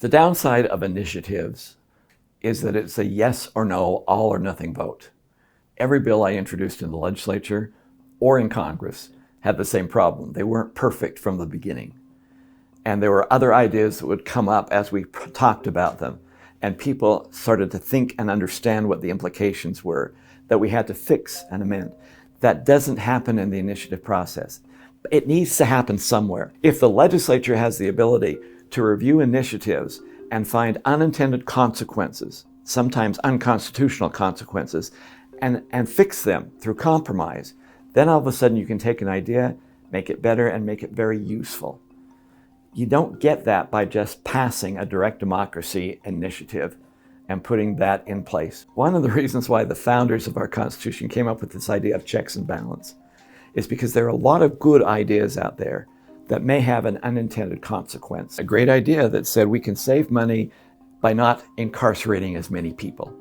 The downside of initiatives is that it's a yes or no, all or nothing vote. Every bill I introduced in the legislature or in Congress had the same problem. They weren't perfect from the beginning. And there were other ideas that would come up as we talked about them. And people started to think and understand what the implications were that we had to fix and amend. That doesn't happen in the initiative process. It needs to happen somewhere. If the legislature has the ability to review initiatives and find unintended consequences, sometimes unconstitutional consequences, and fix them through compromise, then all of a sudden you can take an idea, make it better, and make it very useful. You don't get that by just passing a direct democracy initiative and putting that in place. One of the reasons why the founders of our Constitution came up with this idea of checks and balance is because there are a lot of good ideas out there that may have an unintended consequence. A great idea that said we can save money by not incarcerating as many people.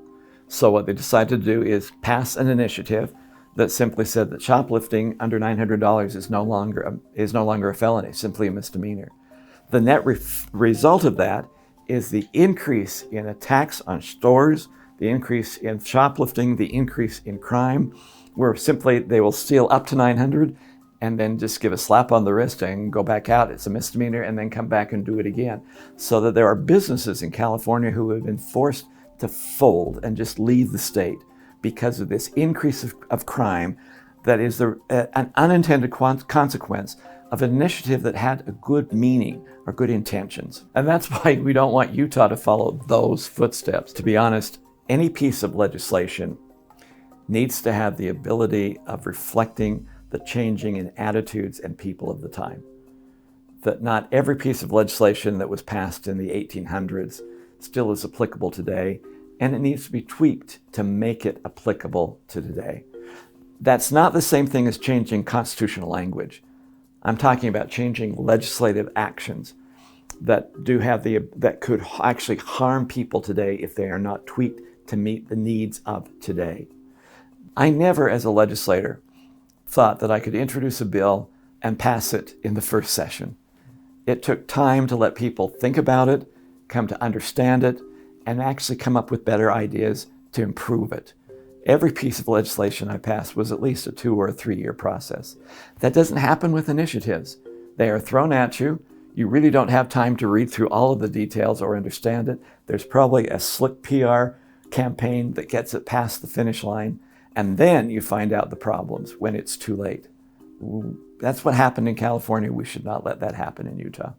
So what they decided to do is pass an initiative that simply said that shoplifting under $900 is no longer a felony, simply a misdemeanor. The net result of that is the increase in attacks on stores, the increase in shoplifting, the increase in crime, where simply they will steal up to $900 and then just give a slap on the wrist and go back out. It's a misdemeanor, and then come back and do it again. So that there are businesses in California who have been forced to fold and just leave the state because of this increase of crime that is an unintended consequence of an initiative that had a good meaning or good intentions. And that's why we don't want Utah to follow those footsteps. To be honest, any piece of legislation needs to have the ability of reflecting the changing in attitudes and people of the time. That not every piece of legislation that was passed in the 1800s still is applicable today, and it needs to be tweaked to make it applicable to today. That's not the same thing as changing constitutional language. I'm talking about changing legislative actions that could actually harm people today if they are not tweaked to meet the needs of today. I never, as a legislator, thought that I could introduce a bill and pass it in the first session. It took time to let people think about it, come to understand it, and actually come up with better ideas to improve it. Every piece of legislation I passed was at least a 2 or 3 year process. That doesn't happen with initiatives. They are thrown at you. You really don't have time to read through all of the details or understand it. There's probably a slick PR campaign that gets it past the finish line, and then you find out the problems when it's too late. That's what happened in California. We should not let that happen in Utah.